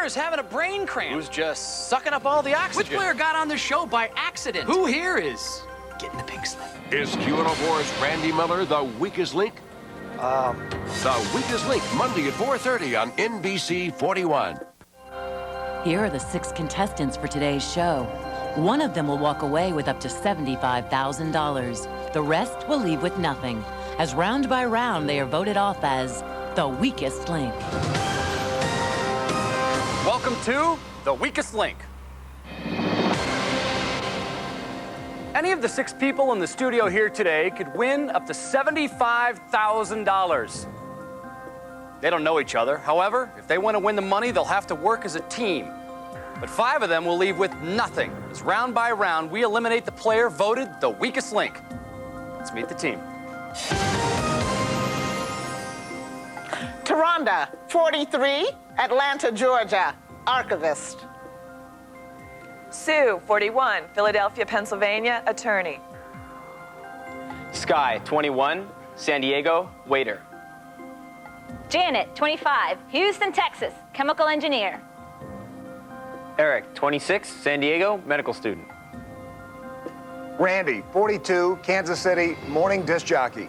is having a brain cramp? Who's just sucking up all the oxygen? Which player got on the show by accident? Who here is getting the pink slip? Is Q104's Randy Miller the weakest link? The Weakest Link, Monday at 4:30 on NBC 41. Here are the 6 contestants for today's show. One of them will walk away with up to $75,000. The rest will leave with nothing, as round by round they are voted off as the weakest link. Welcome to The Weakest Link. Any of the 6 people in the studio here today could win up to $75,000. They don't know each other. However, if they want to win the money, they'll have to work as a team. But 5 of them will leave with nothing, as round by round, we eliminate the player voted the weakest link. Let's meet the team. Taronda, 43, Atlanta, Georgia, archivist. Sue, 41, Philadelphia, Pennsylvania, attorney. Sky, 21, San Diego, waiter. Janet, 25, Houston, Texas, chemical engineer. Eric, 26, San Diego, medical student. Randy, 42, Kansas City, morning disc jockey.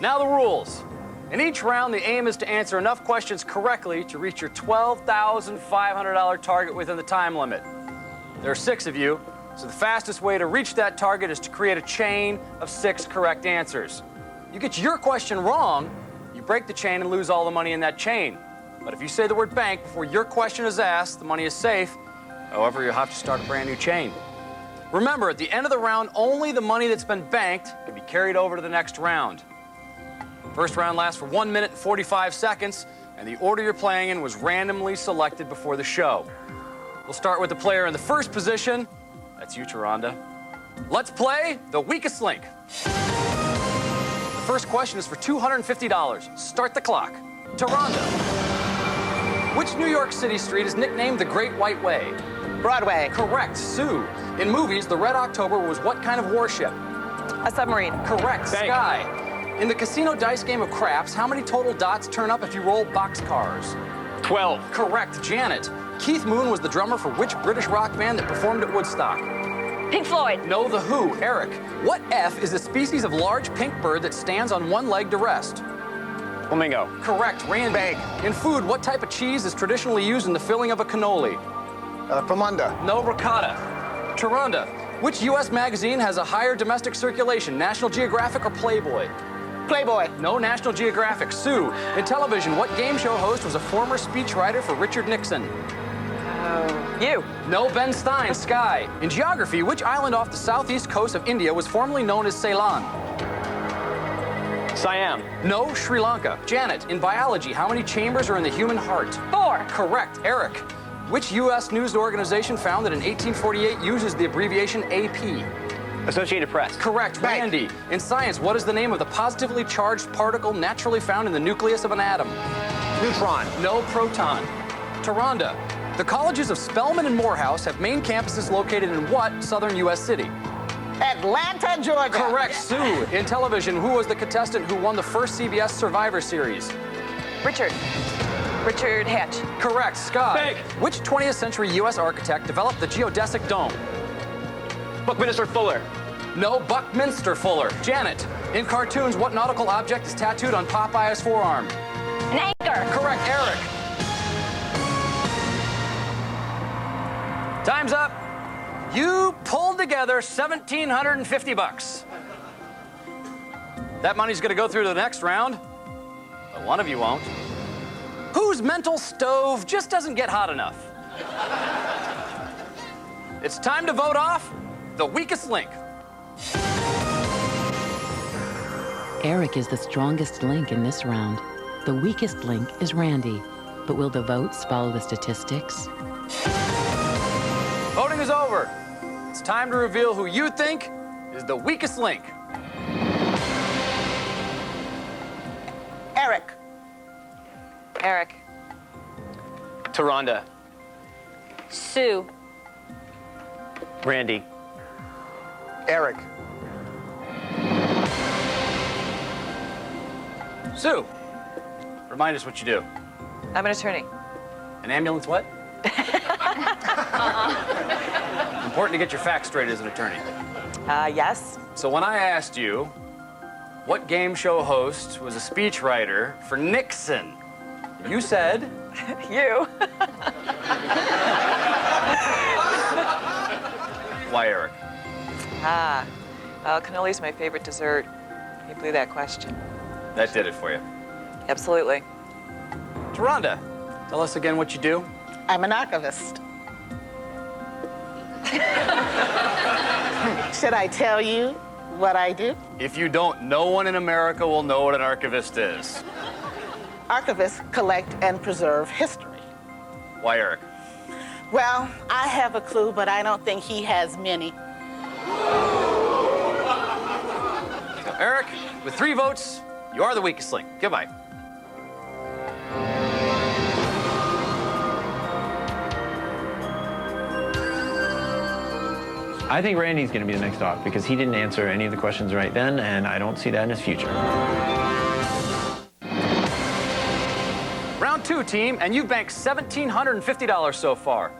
Now the rules. In each round, the aim is to answer enough questions correctly to reach your $12,500 target within the time limit. There are 6 of you, so the fastest way to reach that target is to create a chain of 6 correct answers. You get your question wrong, you break the chain and lose all the money in that chain. But if you say the word bank before your question is asked, the money is safe. However, you'll have to start a brand new chain. Remember, at the end of the round, only the money that's been banked can be carried over to the next round. First round lasts for 1 minute and 45 seconds, and the order you're playing in was randomly selected before the show. We'll start with the player in the first position. That's you, Taronda. Let's play the weakest link. The first question is for $250. Start the clock. Taronda. Which New York City street is nicknamed the Great White Way? Broadway. Correct. Sue. In movies, the Red October was what kind of warship? A submarine. Correct. Bank. Sky. In the casino dice game of craps, how many total dots turn up if you roll boxcars? 12. Correct. Janet. Keith Moon was the drummer for which British rock band that performed at Woodstock? Pink Floyd. No, The Who. Eric. What F is a species of large pink bird that stands on one leg to rest? Flamingo. Correct. Randy. Bank. In food, what type of cheese is traditionally used in the filling of a cannoli? Famunda. No, ricotta. Taronda. Which U.S. magazine has a higher domestic circulation, National Geographic or Playboy? Playboy. No, National Geographic. Sue. In television, what game show host was a former speechwriter for Richard Nixon? You. No, Ben Stein. Sky. In geography, which island off the southeast coast of India was formerly known as Ceylon? Siam. No, Sri Lanka. Janet. In biology, how many chambers are in the human heart? 4. Correct. Eric. Which U.S. news organization founded in 1848 uses the abbreviation AP? Associated Press. Correct. Bank. Randy. In science, what is the name of the positively charged particle naturally found in the nucleus of an atom? Neutron. No, proton. Taronda. The colleges of Spelman and Morehouse have main campuses located in what southern U.S. city? Atlanta, Georgia. Correct. Sue. In television, who was the contestant who won the first CBS Survivor Series? Richard Hatch. Correct. Sky. Bank. Which 20th century U.S. architect developed the geodesic dome? Buckminster Fuller. No, Buckminster Fuller. Janet. In cartoons, what nautical object is tattooed on Popeye's forearm? An anchor. Correct. Eric. Time's up. You pulled together $1,750. That money's going to go through to the next round, but one of you won't. Whose mental stove just doesn't get hot enough? It's time to vote off the weakest link. Eric is the strongest link in this round. The weakest link is Randy. But will the votes follow the statistics? Voting is over. It's time to reveal who you think is the weakest link. Eric. Eric. Taronda. Sue. Randy. Eric. Sue. remind us what you do. I'm an attorney. An ambulance what? Important to get your facts straight as an attorney. Yes. So when I asked you what game show host was a speechwriter for Nixon, you said... You. Why, Eric? Well, cannolis my favorite dessert. Can you believe that question? That did it for you. Absolutely. Taronda, tell us again what you do. I'm an archivist. Should I tell you what I do? If you don't, no one in America will know what an archivist is. Archivists collect and preserve history. Why, Eric? Well, I have a clue, but I don't think he has many. So, Eric, with 3 votes, you are the weakest link. Goodbye. I think Randy's going to be the next off because he didn't answer any of the questions right then, and I don't see that in his future. Round 2, team, and you've banked $1,750 so far.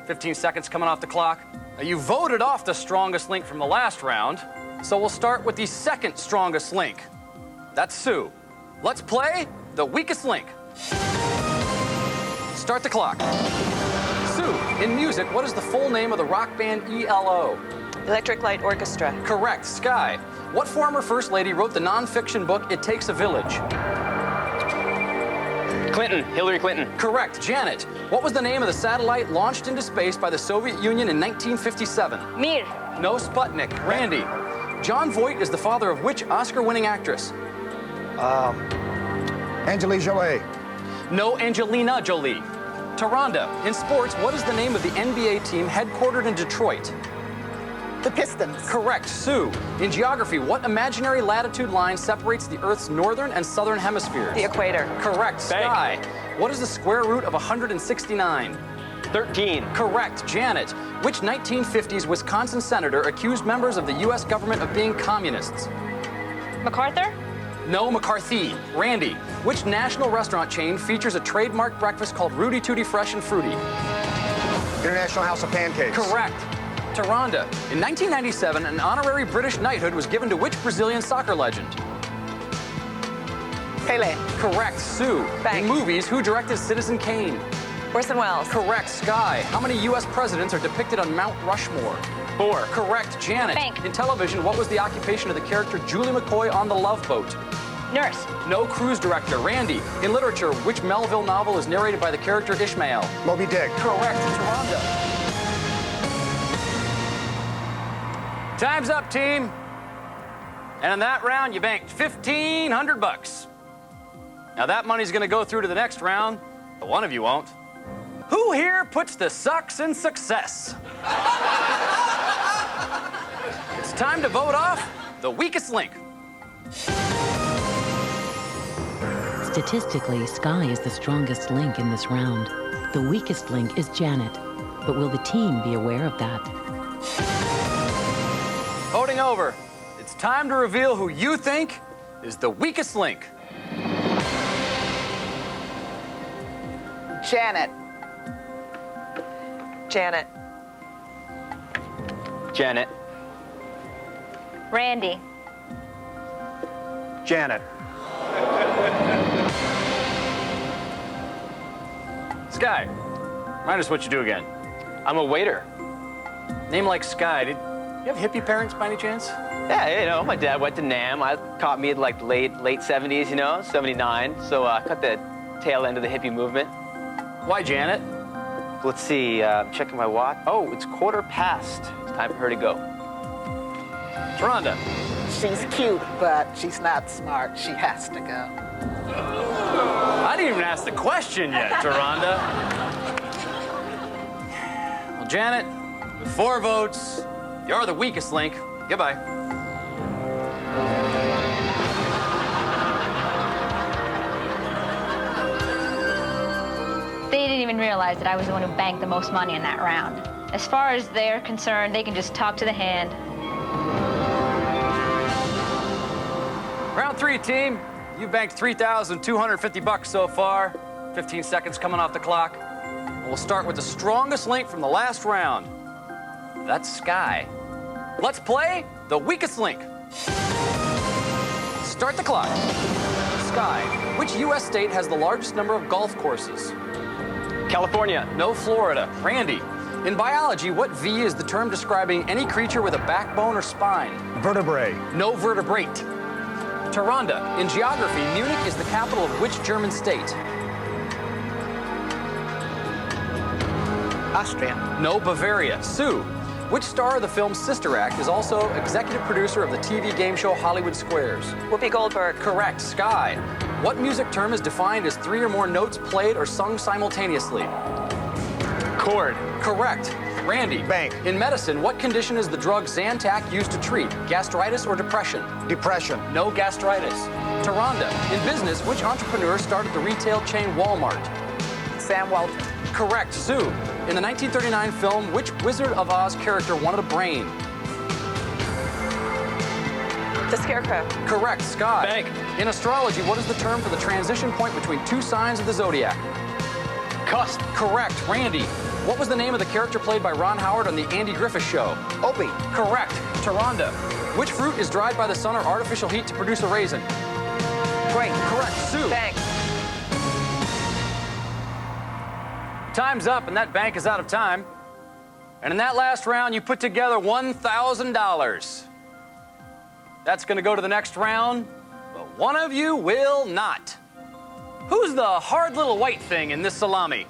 15 seconds coming off the clock. Now, you voted off the strongest link from the last round, so we'll start with the second strongest link. That's Sue. Let's play the weakest link. Start the clock. Sue, in music, what is the full name of the rock band ELO? Electric Light Orchestra. Correct. Sky, what former First Lady wrote the nonfiction book It Takes a Village? Clinton, Hillary Clinton. Correct. Janet, what was the name of the satellite launched into space by the Soviet Union in 1957? Mir. No, Sputnik. Randy, John Voight is the father of which Oscar-winning actress? Angelina Jolie. No, Angelina Jolie. Taronda, in sports, what is the name of the NBA team headquartered in Detroit? The Pistons. Correct. Sue, in geography, what imaginary latitude line separates the Earth's northern and southern hemispheres? The equator. Correct. Sky, what is the square root of 169? 13. Correct. Janet, which 1950s Wisconsin senator accused members of the U.S. government of being communists? MacArthur? No, McCarthy. Randy, which national restaurant chain features a trademark breakfast called Rudy Tooty Fresh and Fruity? International House of Pancakes. Correct. Taronda, in 1997, an honorary British knighthood was given to which Brazilian soccer legend? Pele. Correct. Sue, Bank. in movies, who directed Citizen Kane? Orson Welles. Correct. Sky, how many U.S. presidents are depicted on Mount Rushmore? 4. Correct. Janet, Bank. in television, what was the occupation of the character Julie McCoy on The Love Boat? Nurse. No, cruise director. Randy, in literature, which Melville novel is narrated by the character Ishmael? Moby Dick. Correct. Taronda. Time's up, team. And in that round, you banked $1,500. Now that money's gonna go through to the next round, but one of you won't. Who here puts the sucks in success? It's time to vote off the weakest link. Statistically, Sky is the strongest link in this round. The weakest link is Janet. But will the team be aware of that? Voting over. It's time to reveal who you think is the weakest link. Janet. Janet. Janet. Randy. Janet. Sky, remind us what you do again. I'm a waiter. Name like Sky. Did you have hippie parents by any chance? Yeah, you know, my dad went to NAM. I caught me at like late 70s, you know, 79. So cut the tail end of the hippie movement. Why Janet? Let's see, checking my watch. Oh, it's 15:15. It's time for her to go. Taronda. She's cute, but she's not smart. She has to go. I didn't even ask the question yet, Taronda. Well, Janet, with 4 votes, you're the weakest link. Goodbye. They didn't even realize that I was the one who banked the most money in that round. As far as they're concerned, they can just talk to the hand. Round 3, team. You've banked $3,250 so far. 15 seconds coming off the clock. We'll start with the strongest link from the last round. That's Sky. Let's play the weakest link. Start the clock. Sky, which U.S. state has the largest number of golf courses? California. No, Florida. Randy, in biology, what V is the term describing any creature with a backbone or spine? Vertebrae. No, vertebrate. Taronda, in geography, Munich is the capital of which German state? Austria. No, Bavaria. Sue, which star of the film Sister Act is also executive producer of the TV game show Hollywood Squares? Whoopi Goldberg. Correct. Sky, what music term is defined as 3 or more notes played or sung simultaneously? Chord. Correct. Randy. Bank. In medicine, what condition is the drug Zantac used to treat? Gastritis or depression? Depression. No, gastritis. Taronda, in business, which entrepreneur started the retail chain Walmart? Sam Walton. Correct. Sue, in the 1939 film, which Wizard of Oz character wanted a brain? The Scarecrow. Correct. Sky. Bank. In astrology, what is the term for the transition point between 2 signs of the zodiac? Cusp. Correct. Randy, what was the name of the character played by Ron Howard on the Andy Griffith Show? Opie. Correct. Taronda, which fruit is dried by the sun or artificial heat to produce a raisin? Grape. Correct. Sue. Bank. Time's up, and that bank is out of time. And in that last round, you put together $1,000. That's going to go to the next round, but one of you will not. Who's the hard little white thing in this salami?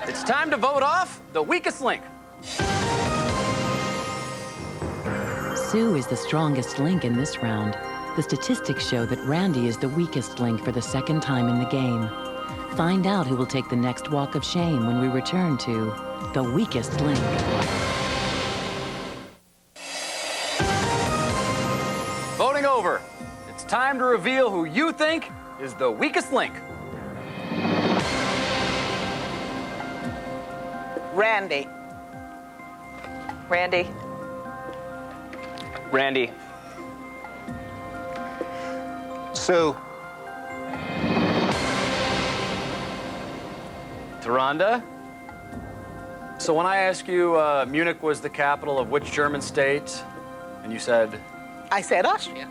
It's time to vote off the weakest link. Sue is the strongest link in this round. The statistics show that Randy is the weakest link for the second time in the game. Find out who will take the next walk of shame when we return to The Weakest Link. Voting over. It's time to reveal who you think is the weakest link. Randy. Randy. Randy. Sue. Taronda? So when I asked you, Munich was the capital of which German state, and you said? I said Austria.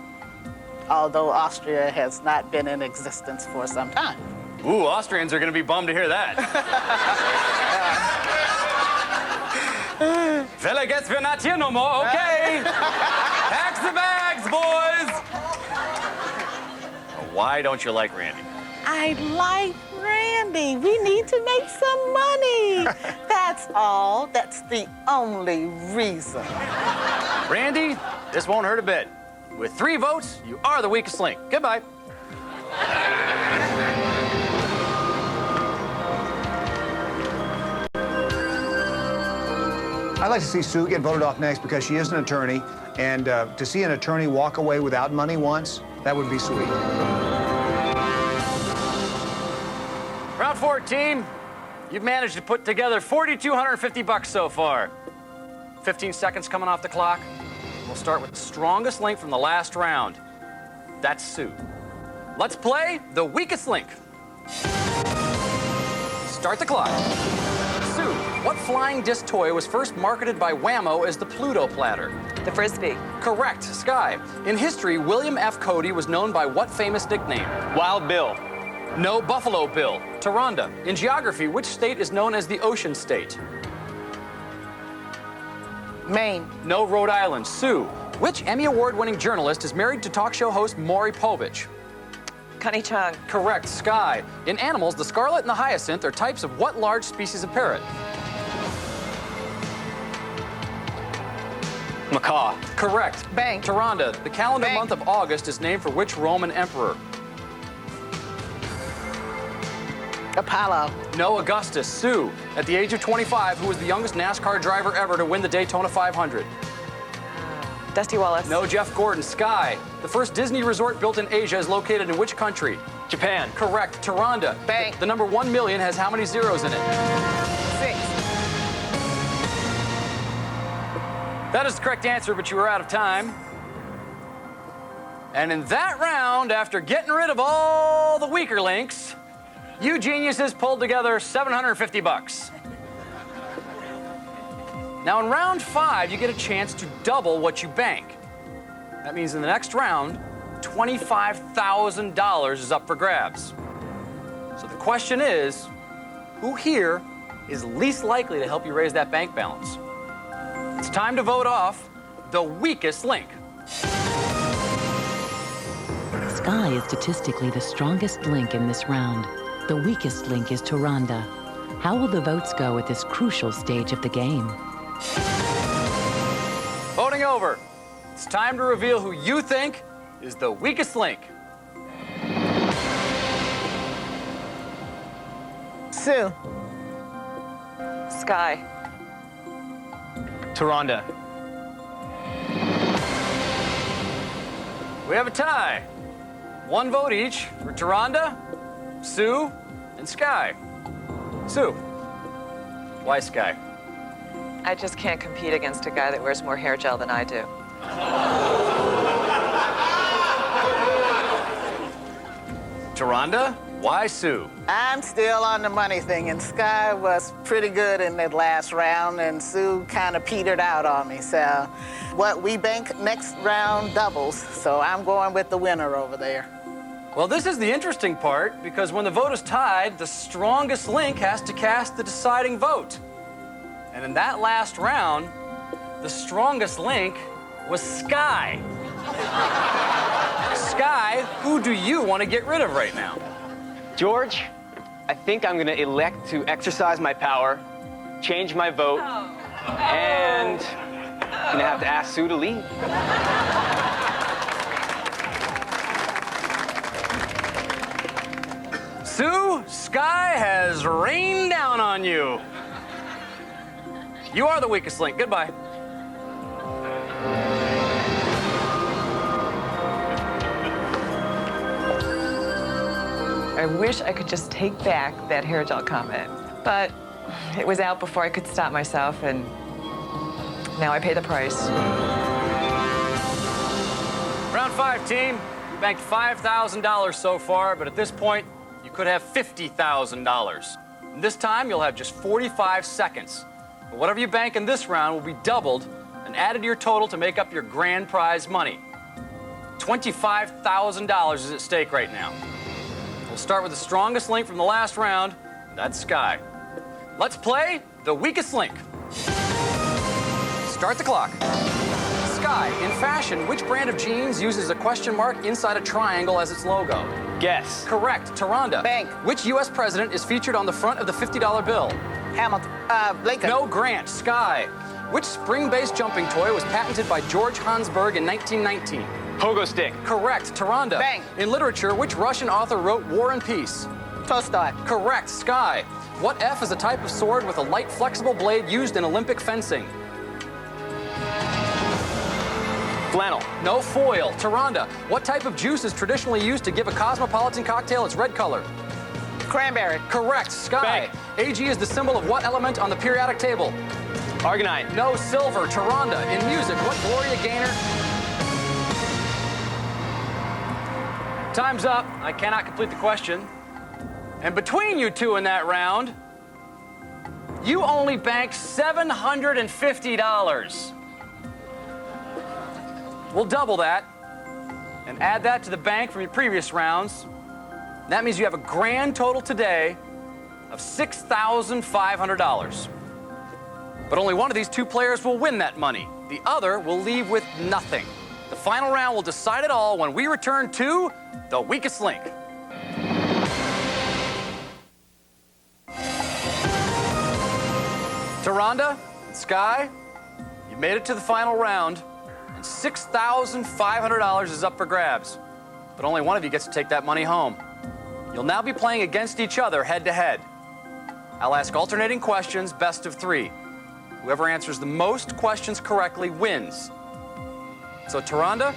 Although Austria has not been in existence for some time. Ooh, Austrians are going to be bummed to hear that. Fella gets we're not here no more, okay? Pack the bags, boys! Why don't you like Randy? I like Randy. We need to make some money. That's all. That's the only reason. Randy, this won't hurt a bit. With 3 votes, you are the weakest link. Goodbye. I'd like to see Sue get voted off next because she is an attorney, and to see an attorney walk away without money once, that would be sweet. Round 14, you've managed to put together $4,250 so far. 15 seconds coming off the clock. We'll start with the strongest link from the last round. That's Sue. Let's play the weakest link. Start the clock. Sue, what flying disc toy was first marketed by Wham-O as the Pluto platter? The Frisbee. Correct. Sky, in history, William F. Cody was known by what famous nickname? Wild Bill. No, Buffalo Bill. Taronda, in geography, which state is known as the Ocean State? Maine. No, Rhode Island. Sue, which Emmy Award-winning journalist is married to talk show host Maury Povich? Connie Chung. Correct. Sky, in animals, the scarlet and the hyacinth are types of what large species of parrot? Macaw. Correct. Bank. Taronda, the calendar Bank. month of August is named for which Roman emperor? Apollo. No, Augustus. Sue, at the age of 25, who was the youngest NASCAR driver ever to win the Daytona 500? Dusty Wallace. No, Jeff Gordon. Sky, the first Disney resort built in Asia is located in which country? Japan. Correct. Taronda, Bank. the number 1 million has how many zeros in it? 6. That is the correct answer, but you were out of time. And in that round, after getting rid of all the weaker links, you geniuses pulled together $750. Now in round 5, you get a chance to double what you bank. That means in the next round, $25,000 is up for grabs. So the question is, who here is least likely to help you raise that bank balance? It's time to vote off the weakest link. Sky is statistically the strongest link in this round. The weakest link is Tyrande. How will the votes go at this crucial stage of the game? Voting over. It's time to reveal who you think is the weakest link. Sue. Sky. Tyrande. We have a tie. 1 vote each for Tyrande, Sue, and Sky. Sue, why Sky? I just can't compete against a guy that wears more hair gel than I do. Tyrande, why Sue? I'm still on the money thing, and Sky was pretty good in that last round, and Sue kind of petered out on me. So what we bank next round doubles, so I'm going with the winner over there. Well, this is the interesting part, because when the vote is tied, the strongest link has to cast the deciding vote. And in that last round, the strongest link was Sky. Sky, who do you want to get rid of right now? George, I think I'm gonna elect to exercise my power, change my vote, and I'm gonna have to ask Sue to leave. Sue, Sky has rained down on you. You are the weakest link. Goodbye. I wish I could just take back that hair gel comment, but it was out before I could stop myself, and now I pay the price. Round 5, team. You banked $5,000 so far, but at this point, you could have $50,000. This time, you'll have just 45 seconds. But whatever you bank in this round will be doubled and added to your total to make up your grand prize money. $25,000 is at stake right now. We'll start with the strongest link from the last round. That's Sky. Let's play the weakest link. Start the clock. Sky, in fashion, which brand of jeans uses a question mark inside a triangle as its logo? Guess. Correct. Tyrande. Bank. Which U.S. president is featured on the front of the $50 bill? Hamilton. Lincoln. No, Grant. Sky. Which spring-based jumping toy was patented by George Hansberg in 1919? Pogo stick. Correct. Tyrande. Bank. In literature, which Russian author wrote War and Peace? Tolstoy. Correct. Sky. What F is a type of sword with a light, flexible blade used in Olympic fencing? Flannel. No, foil. Tyrande. What type of juice is traditionally used to give a cosmopolitan cocktail its red color? Cranberry. Correct. Sky. Bank. Ag is the symbol of what element on the periodic table? Argonite. No, silver. Tyrande. In music, what Gloria Gaynor? Time's up. I cannot complete the question. And between you two in that round, you only banked $750. We'll double that and add that to the bank from your previous rounds. That means you have a grand total today of $6,500. But only one of these two players will win that money. The other will leave with nothing. The final round will decide it all when we return to the weakest link. Tyrande, Sky, you made it to the final round, and $6,500 is up for grabs. But only one of you gets to take that money home. You'll now be playing against each other head-to-head. I'll ask alternating questions, best of 3. Whoever answers the most questions correctly wins. So Tyrande,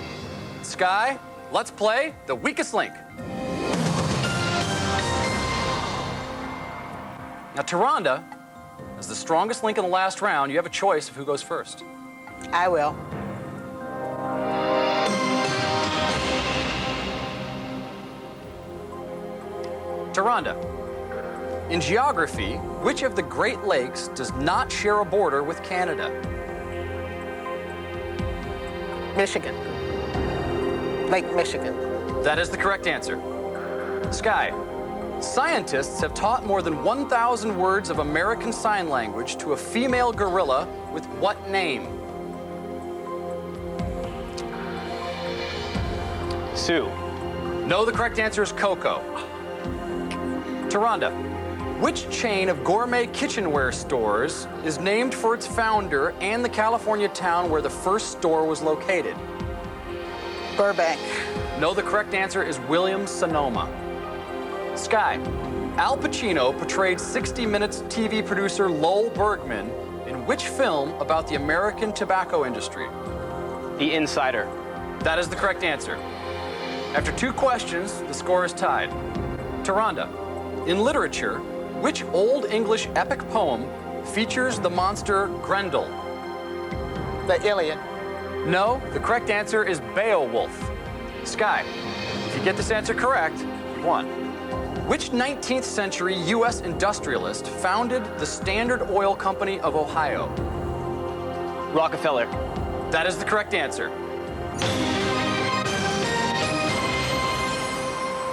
Sky, let's play the weakest link. Now Tyrande, as the strongest link in the last round, you have a choice of who goes first. I will. Rhonda. In geography, which of the Great Lakes does not share a border with Canada? Michigan. Lake Michigan. That is the correct answer. Sky. Scientists have taught more than 1,000 words of American Sign Language to a female gorilla with what name? Sue. No, the correct answer is Coco. Rhonda. Which chain of gourmet kitchenware stores is named for its founder and the California town where the first store was located? Burbank. No, the correct answer is Williams-Sonoma. Sky. Al Pacino portrayed 60 Minutes TV producer Lowell Bergman in which film about the American tobacco industry? The Insider. That is the correct answer. After 2 questions, the score is tied. Rhonda. In literature, which Old English epic poem features the monster Grendel? The Iliad. No, the correct answer is Beowulf. Sky, if you get this answer correct, you won. Which 19th century U.S. industrialist founded the Standard Oil Company of Ohio? Rockefeller. That is the correct answer.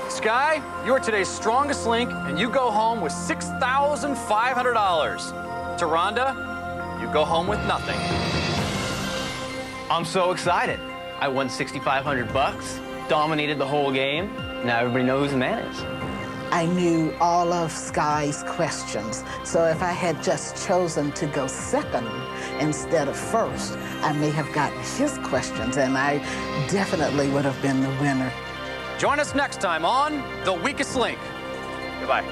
Sky, you are today's strongest link, and you go home with $6,500. Rhonda, you go home with nothing. I'm so excited. I won $6,500, dominated the whole game. Now everybody knows who the man is. I knew all of Sky's questions, so if I had just chosen to go second instead of first, I may have gotten his questions, and I definitely would have been the winner. Join us next time on The Weakest Link. Goodbye.